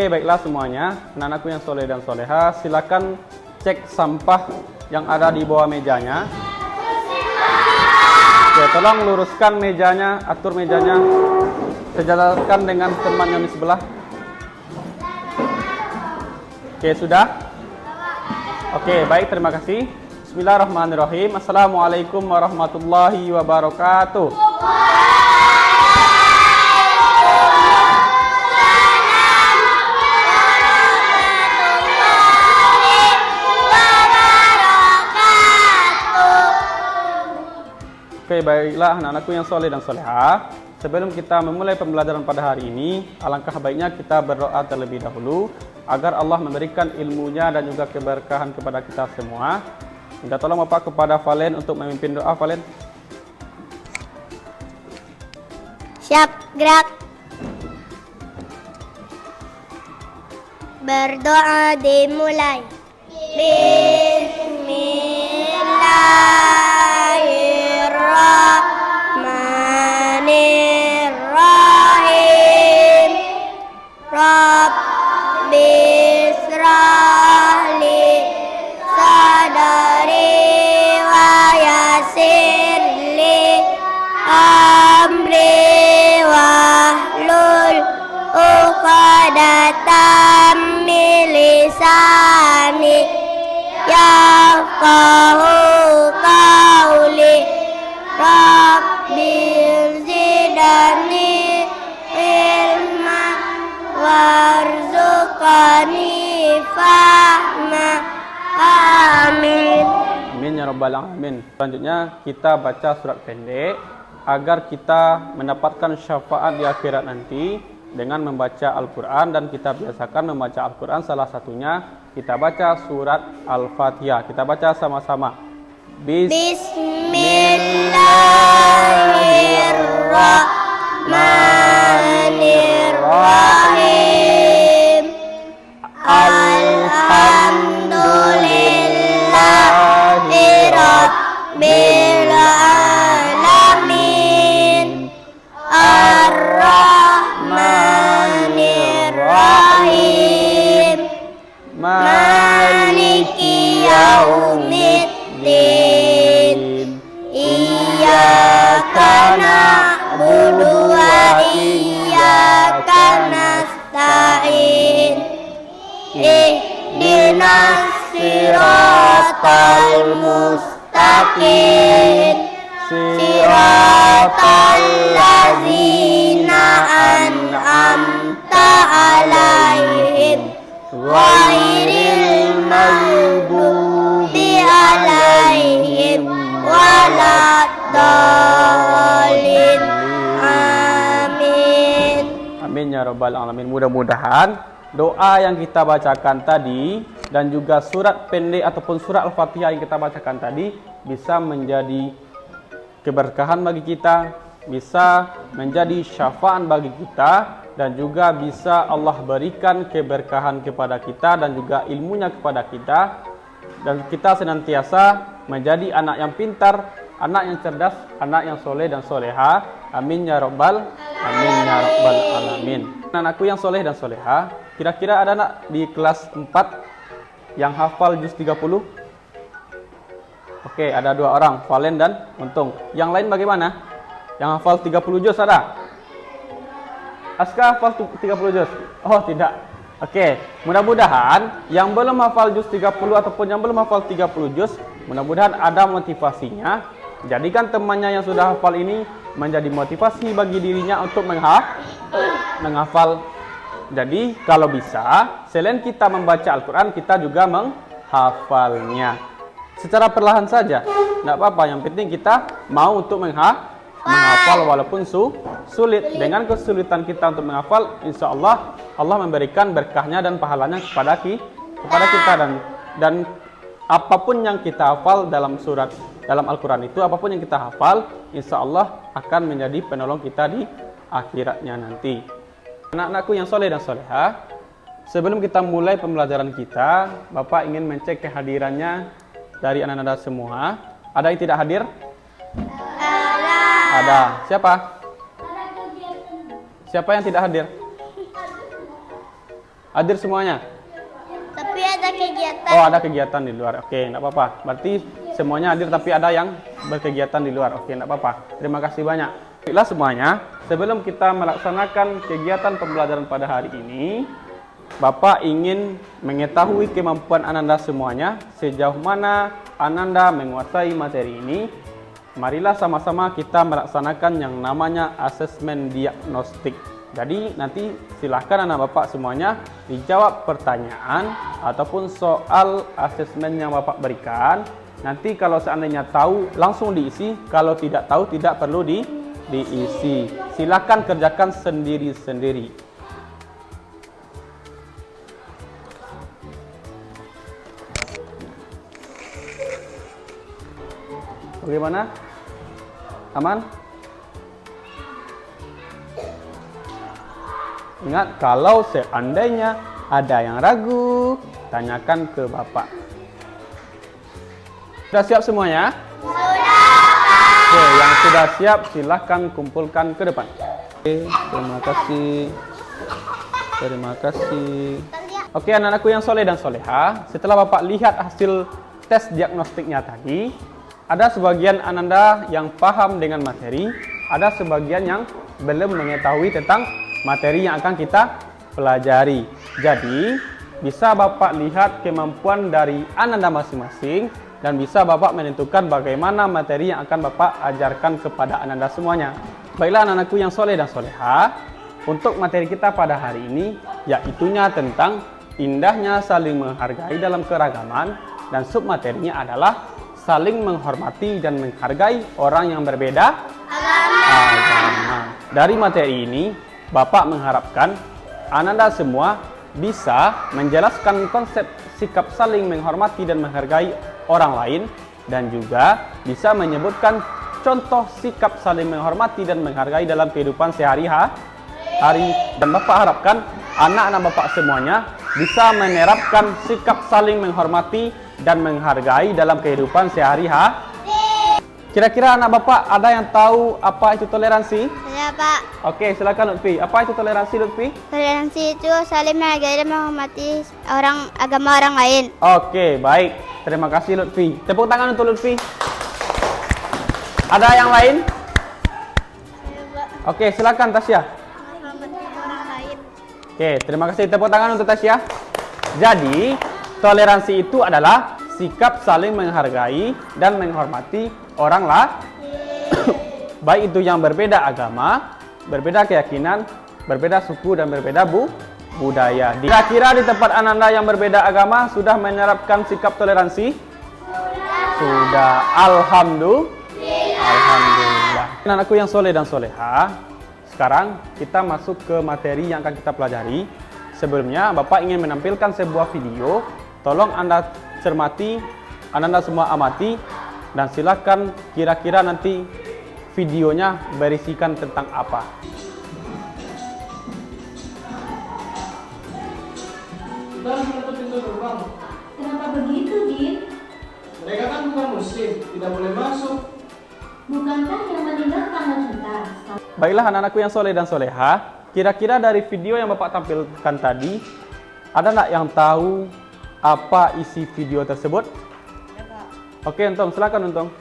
Oke, baiklah semuanya, anak-anakku yang soleh dan soleha, silakan cek sampah yang ada di bawah mejanya. Oke, tolong luruskan mejanya, atur mejanya, sejajarkan dengan teman yang di sebelah. Oke, sudah? Oke, baik, terima kasih. Bismillahirrahmanirrahim. Assalamualaikum warahmatullahi wabarakatuh. Oke, baiklah anak-anakku yang soleh dan soleha. Sebelum kita memulai pembelajaran pada hari ini, alangkah baiknya kita berdoa terlebih dahulu agar Allah memberikan ilmunya dan juga keberkahan kepada kita semua. Minta tolong Bapak kepada Valen untuk memimpin doa. Valen. Siap, gerak. Berdoa dimulai. Bismillahirrahmanirrahim. Rabbi israh li sadri wa yassir li amri wahlul 'uqdatam min lisani yafqahu qawli. Rabbi zidni ilma warzuqni fahma. Amin. Amin ya rabbal alamin. Selanjutnya kita baca surat pendek agar kita mendapatkan syafaat di akhirat nanti dengan membaca Al-Quran, dan kita biasakan membaca Al-Quran salah satunya kita baca surat Al-Fatihah. Kita baca sama-sama. Bismillahirrahmanirrahim. Alhamdulillahi rabbil alamin. Ar-Rahmanir-Rahim. Maliki yaumiddin. Iyyaka na'budu wa iyyaka nasta'in. Ihdinas siratal mustaqim. Siratal ladzina an'amta 'alaihim ghairil maghdubi 'alaihim waladdallin. Amin. Amin ya rabbal alamin. Mudah-mudahan doa yang kita bacakan tadi dan juga surat pendek ataupun surat Al-Fatihah yang kita bacakan tadi bisa menjadi keberkahan bagi kita, bisa menjadi syafaat bagi kita, dan juga bisa Allah berikan keberkahan kepada kita dan juga ilmunya kepada kita, dan kita senantiasa menjadi anak yang pintar, anak yang cerdas, anak yang soleh dan soleha. Amin ya rabbal alamin. Anakku yang soleh dan soleha, kira-kira ada anak di kelas 4 yang hafal juz 30? Oke, ada 2 orang, Valen dan Untung. Yang lain bagaimana? Yang hafal 30 juz ada? Aska hafal 30 juz? Oh, tidak. Oke, mudah-mudahan yang belum hafal juz 30 ataupun yang belum hafal 30 juz, mudah-mudahan ada motivasinya. Jadikan temannya yang sudah hafal ini menjadi motivasi bagi dirinya untuk menghafal. Jadi, kalau bisa, selain kita membaca Al-Quran, kita juga menghafalnya. Secara perlahan saja, tidak apa-apa. Yang penting kita mau untuk menghafal walaupun sulit. Dengan kesulitan kita untuk menghafal, insya Allah Allah memberikan berkahnya dan pahalanya kepada kita, dan apapun yang kita hafal dalam Al-Quran itu, apapun yang kita hafal, insya Allah akan menjadi penolong kita di akhiratnya nanti. Anak-anakku yang soleh dan soleha, sebelum kita mulai pembelajaran kita, Bapak ingin mencek kehadirannya dari anak-anak semua. Ada yang tidak hadir? Ada. Siapa? Siapa yang tidak hadir? Hadir semuanya? Tapi ada kegiatan. Oh, ada kegiatan di luar. Oke, enggak apa-apa. Berarti semuanya hadir tapi ada yang berkegiatan di luar. Oke, enggak apa-apa. Terima kasih banyak. Baiklah semuanya, sebelum kita melaksanakan kegiatan pembelajaran pada hari ini, Bapak ingin mengetahui kemampuan Ananda semuanya, sejauh mana Ananda menguasai materi ini. Marilah sama-sama kita melaksanakan yang namanya asesmen diagnostik. Jadi nanti silahkan anak Bapak semuanya dijawab pertanyaan ataupun soal asesmen yang Bapak berikan. Nanti kalau seandainya tahu langsung diisi, kalau tidak tahu tidak perlu diisi. Silahkan kerjakan sendiri-sendiri. Bagaimana? Aman? Ingat, kalau seandainya ada yang ragu, tanyakan ke Bapak. Sudah siap semuanya? Sudah. Oke, yang sudah siap silahkan kumpulkan ke depan. Oke, terima kasih. Terima kasih. Oke, anak-anakku yang soleh dan soleha, setelah Bapak lihat hasil tes diagnostiknya tadi, ada sebagian Ananda yang paham dengan materi, ada sebagian yang belum mengetahui tentang materi yang akan kita pelajari. Jadi, bisa Bapak lihat kemampuan dari Ananda masing-masing dan bisa Bapak menentukan bagaimana materi yang akan Bapak ajarkan kepada Ananda semuanya. Baiklah anak-anakku yang soleh dan soleha, untuk materi kita pada hari ini, yaitunya tentang indahnya saling menghargai dalam keragaman, dan submaterinya adalah saling menghormati dan menghargai orang yang berbeda agama. Dari materi ini, Bapak mengharapkan Ananda semua bisa menjelaskan konsep sikap saling menghormati dan menghargai orang lain, dan juga bisa menyebutkan contoh sikap saling menghormati dan menghargai dalam kehidupan sehari-hari. Dan Bapak harapkan anak-anak Bapak semuanya bisa menerapkan sikap saling menghormati dan menghargai dalam kehidupan sehari-hari. Kira-kira anak Bapak ada yang tahu apa itu toleransi? Ya, Pak. Oke, silakan Lutfi. Apa itu toleransi, Lutfi? Toleransi itu saling menghargai dan menghormati agama orang lain. Oke, baik. Terima kasih Lutfi. Tepuk tangan untuk Lutfi. Ada yang lain? Oke, silakan Tasya. Oke, terima kasih. Tepuk tangan untuk Tasya. Jadi, toleransi itu adalah sikap saling menghargai dan menghormati orang lain, baik itu yang berbeda agama, berbeda keyakinan, berbeda suku, dan berbeda budaya. Kira-kira di tempat Ananda yang berbeda agama sudah menerapkan sikap toleransi? Sudah. Alhamdulillah. Anakku yang soleh dan soleha, sekarang kita masuk ke materi yang akan kita pelajari. Sebelumnya, Bapak ingin menampilkan sebuah video. Tolong Anda cermati, Anda semua amati, dan silakan kira-kira nanti videonya berisikan tentang apa. Sudah menutup pintu gerbang. Kenapa begitu, Din? Mereka kan bukan muslim, tidak boleh masuk. Bukankah yang meninggal tangga kita? Baiklah anak-anakku yang soleh dan soleha, kira-kira dari video yang Bapak tampilkan tadi, ada nggak yang tahu apa isi video tersebut? Ya, Pak. Oke, Untung, silakan Untung.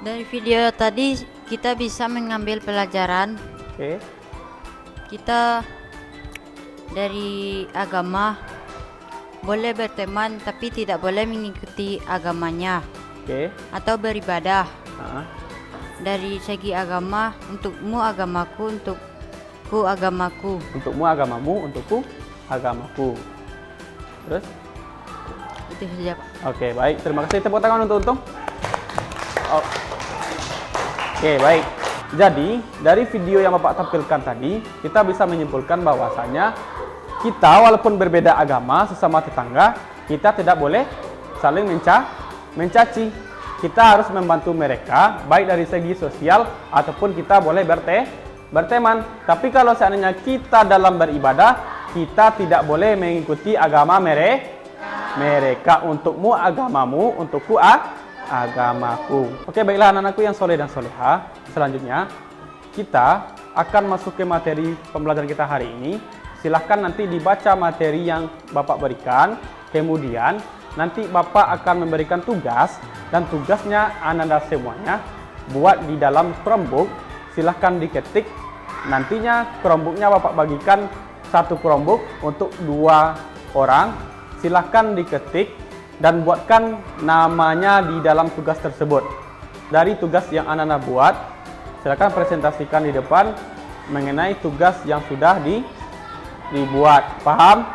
Dari video tadi kita bisa mengambil pelajaran. Oke. Kita dari agama boleh berteman tapi tidak boleh mengikuti agamanya Oke. atau beribadah. Nah, Dari segi agama, untukmu agamaku, untukku agamaku. untukmu agamamu, untukku agamaku. Terus? Itu saja, Pak. Oke, baik. Terima kasih. Tepuk tangan untuk Untung. Oh. Oke, baik. Jadi, dari video yang Bapak tampilkan tadi, kita bisa menyimpulkan bahwasanya kita walaupun berbeda agama, sesama tetangga, kita tidak boleh saling mencaci. Kita harus membantu mereka, baik dari segi sosial ataupun kita boleh berteman. Tapi kalau seandainya kita dalam beribadah, kita tidak boleh mengikuti agama mereka. Untukmu agamamu, untukku agamaku. Oke, baiklah anak-anakku yang soleh dan soleha. Selanjutnya, kita akan masuk ke materi pembelajaran kita hari ini. silahkan nanti dibaca materi yang Bapak berikan. Kemudian nanti Bapak akan memberikan tugas, dan tugasnya Anda semuanya buat di dalam Chromebook. Silahkan diketik. Nantinya Chromebooknya Bapak bagikan satu Chromebook untuk 2 orang. Silahkan diketik dan buatkan namanya di dalam tugas tersebut. Dari tugas yang Anda buat, silahkan presentasikan di depan mengenai tugas yang sudah dibuat. Paham?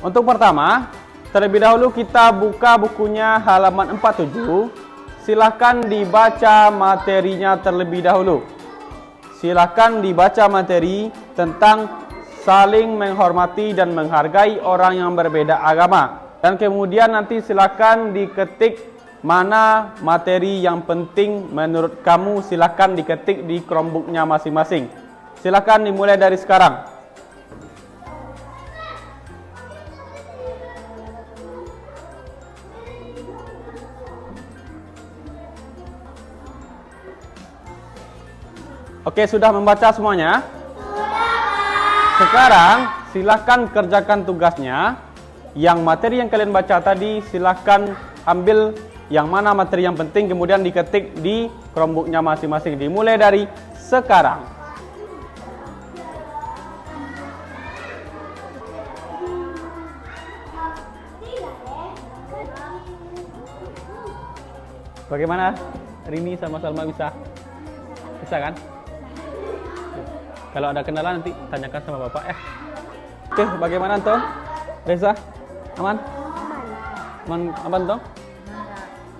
Untuk pertama, terlebih dahulu kita buka bukunya halaman 47. Silahkan dibaca materinya terlebih dahulu. Silahkan dibaca materi tentang saling menghormati dan menghargai orang yang berbeda agama. Dan kemudian nanti silahkan diketik mana materi yang penting menurut kamu. Silahkan diketik di Chromebooknya masing-masing. Silahkan dimulai dari sekarang. Oke, sudah membaca semuanya? Sekarang silahkan kerjakan tugasnya. Yang materi yang kalian baca tadi silahkan ambil yang mana materi yang penting, kemudian diketik di Chromebooknya masing-masing. Dimulai dari sekarang. Bagaimana? Rini sama Salma bisa? Bisa kan? Kalau ada kendala nanti tanyakan sama Bapak ya. Oke, bagaimana Anton? Reza? Aman? Aman Anton?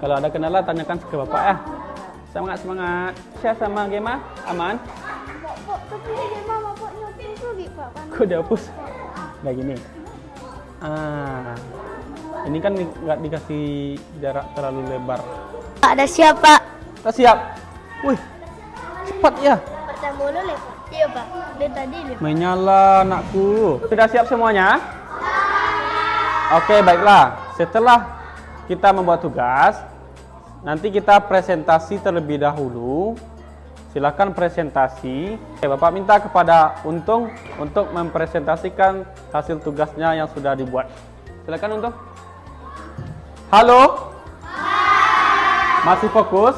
Kalau ada kendala tanyakan ke Bapak ya. Semangat. Saya sama Gema aman? Tapi Gema Bapak nyopin lagi Pak. Kok dihapus? Nah gini. Ini kan nggak dikasih jarak terlalu lebar. Ada siapa? Kita siap. Wih, cepat ya. Pertama dulu Pak. Iya Pak. Dari tadi nih. Menyala anakku. Sudah siap semuanya? Oke, baiklah. Setelah kita membuat tugas, nanti kita presentasi terlebih dahulu. Silakan presentasi. Oke, Bapak minta kepada Untung untuk mempresentasikan hasil tugasnya yang sudah dibuat. Silakan Untung. Halo? Masih fokus?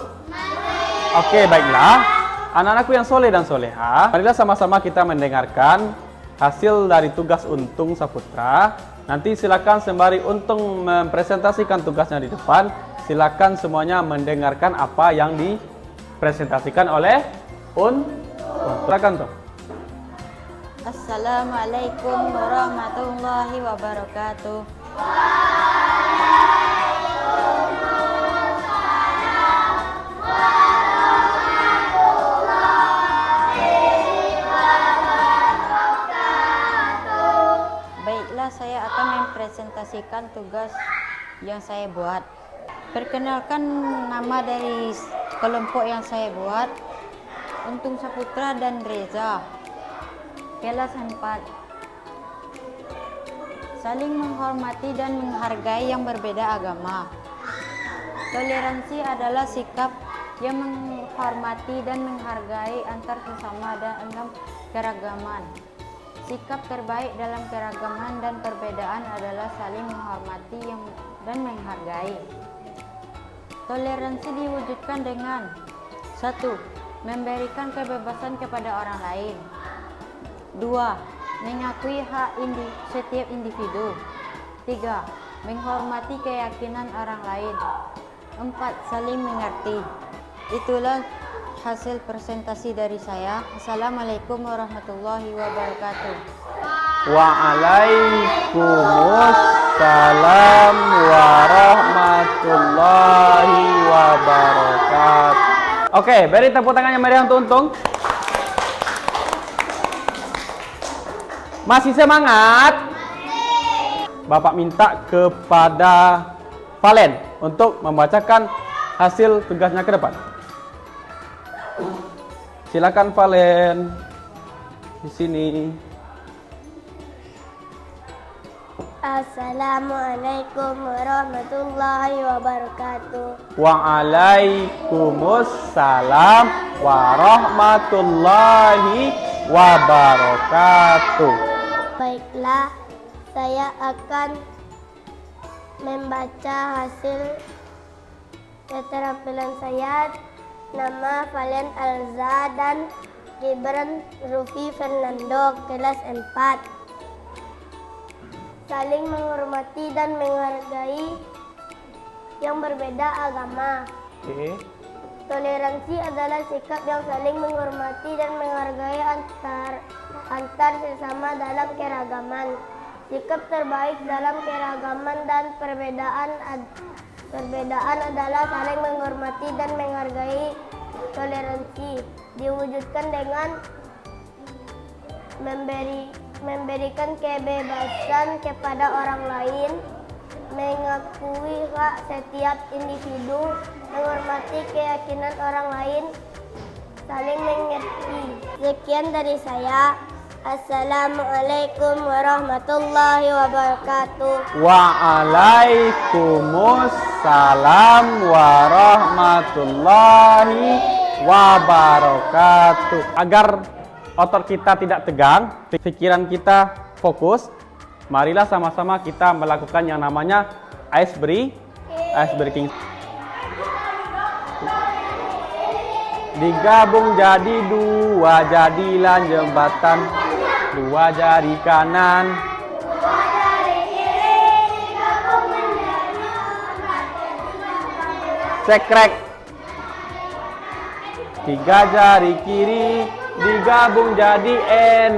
Oke, baiklah. Anak-anakku yang soleh dan soleha, marilah sama-sama kita mendengarkan hasil dari tugas Untung Saputra. Nanti silakan sembari Untung mempresentasikan tugasnya di depan, silakan semuanya mendengarkan apa yang dipresentasikan oleh Untung. Silakan tuh. Assalamualaikum warahmatullahi wabarakatuh. Baiklah, saya akan mempresentasikan tugas yang saya buat. Perkenalkan nama dari kelompok yang saya buat, Untung Saputra dan Reza. Kelas 4. Saling menghormati dan menghargai yang berbeda agama. Toleransi adalah sikap yang menghormati dan menghargai antar sesama dalam keragaman. Sikap terbaik dalam keragaman dan perbedaan adalah saling menghormati dan menghargai. Toleransi diwujudkan dengan 1. Memberikan kebebasan kepada orang lain. 2. Mengakui hak setiap individu. 3. Menghormati keyakinan orang lain. 4. Saling mengerti. Itulah hasil presentasi dari saya. Assalamualaikum warahmatullahi wabarakatuh. Waalaikumsalam warahmatullahi wabarakatuh. Oke, beri tepuk tangannya meriah untuk Untung. Masih semangat? Bapak minta kepada Valen untuk membacakan hasil tugasnya ke depan. Silakan Valen. Di sini. Assalamualaikum warahmatullahi wabarakatuh. Waalaikumsalam warahmatullahi wabarakatuh. Baiklah, saya akan membaca hasil keterampilan saya. Nama Valen Alza dan Gibran Rufi Fernando, kelas 4. Saling menghormati dan menghargai yang berbeda agama. Oke. Toleransi adalah sikap yang saling menghormati dan menghargai antar sesama dalam keragaman. Sikap terbaik dalam keragaman dan perbedaan adalah saling menghormati dan menghargai. Toleransi diwujudkan dengan memberikan kebebasan kepada orang lain, mengakui hak setiap individu, menghormati keyakinan orang lain, saling mengerti. Sekian dari saya. Assalamualaikum warahmatullahi wabarakatuh. Waalaikumsalam warahmatullahi wabarakatuh. Agar otot kita tidak tegang, pikiran kita fokus, marilah sama-sama kita melakukan yang namanya ice breaking. Digabung jadi dua, jadilah jembatan. Dua jari kanan, cekrek. Tiga jari kiri, digabung jadi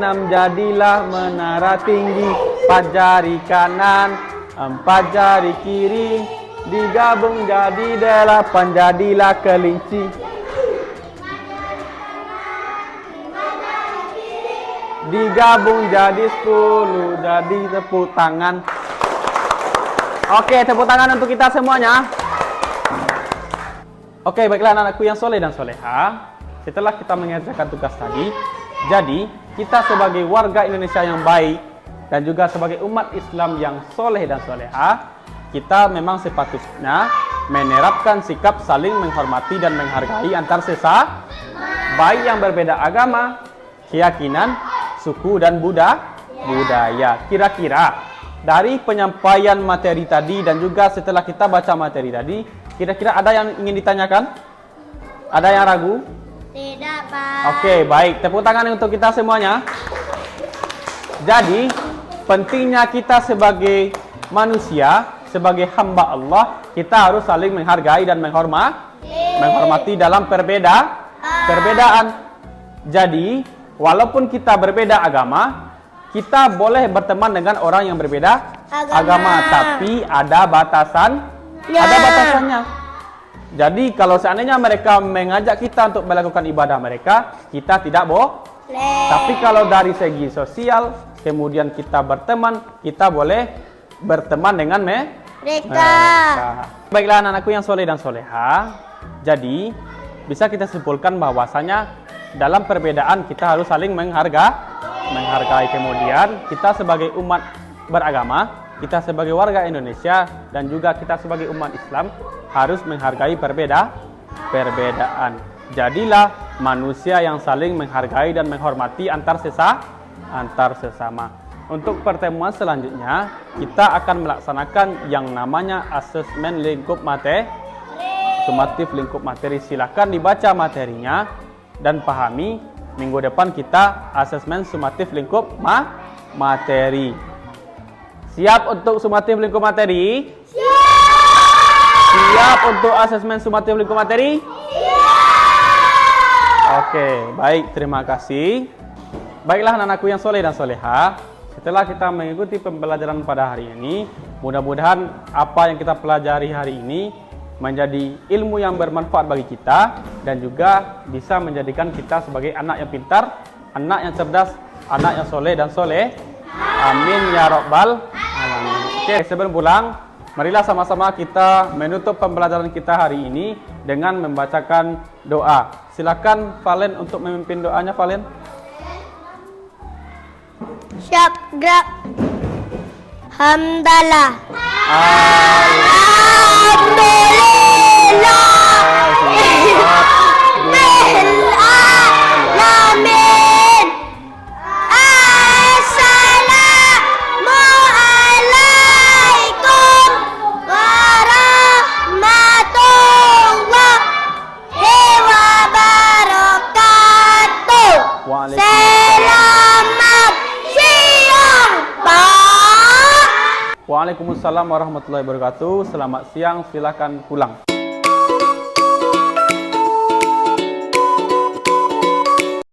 6, jadilah menara tinggi. 4 jari kanan, 4 jari kiri, digabung jadi 8, jadilah kelinci. Digabung jadi 10, jadi tepuk tangan. Oke, tepuk tangan untuk kita semuanya. Oke, baiklah anak-anakku yang soleh dan soleha. Setelah kita mengerjakan tugas tadi, jadi kita sebagai warga Indonesia yang baik dan juga sebagai umat Islam yang soleh dan soleha, kita memang sepatutnya menerapkan sikap saling menghormati dan menghargai antar sesama, baik yang berbeda agama, keyakinan, suku dan budaya. Kira-kira dari penyampaian materi tadi dan juga setelah kita baca materi tadi, kira-kira ada yang ingin ditanyakan? Ada yang ragu? Tidak, Pak. Oke, baik. Tepuk tangan untuk kita semuanya. Jadi, pentingnya kita sebagai manusia, sebagai hamba Allah, kita harus saling menghargai dan menghormati dalam perbedaan. Jadi, walaupun kita berbeda agama, kita boleh berteman dengan orang yang berbeda agama, tapi ada batasannya. Jadi kalau seandainya mereka mengajak kita untuk melakukan ibadah mereka, kita tidak boleh. Tapi kalau dari segi sosial, kemudian kita berteman, kita boleh berteman dengan mereka. Baiklah anak-anakku yang soleh dan soleha. Jadi bisa kita simpulkan bahwasanya dalam perbedaan kita harus saling menghargai. Kemudian kita sebagai umat beragama, kita sebagai warga Indonesia dan juga kita sebagai umat Islam harus menghargai perbedaan. Jadilah manusia yang saling menghargai dan menghormati antar sesama. Untuk pertemuan selanjutnya kita akan melaksanakan yang namanya asesmen lingkup sumatif lingkup materi. Silakan dibaca materinya dan pahami. Minggu depan kita asesmen sumatif lingkup materi. Siap untuk sumatif lingkup materi? Siap untuk asesmen sumatif lingkup materi? Oke, baik, terima kasih. Baiklah anak-anakku yang soleh dan soleha, setelah kita mengikuti pembelajaran pada hari ini, mudah-mudahan apa yang kita pelajari hari ini menjadi ilmu yang bermanfaat bagi kita dan juga bisa menjadikan kita sebagai anak yang pintar, anak yang cerdas, anak yang soleh dan soleh. Amin ya rabbal alamin. Oke, sebelum pulang, marilah sama-sama kita menutup pembelajaran kita hari ini dengan membacakan doa. Silakan Valen untuk memimpin doanya, Valen. Siap, gerak. Hamdalah. Alhamdulillah. Alamin. Waalaikumsalam warahmatullahi wabarakatuh. Selamat siang, silakan pulang.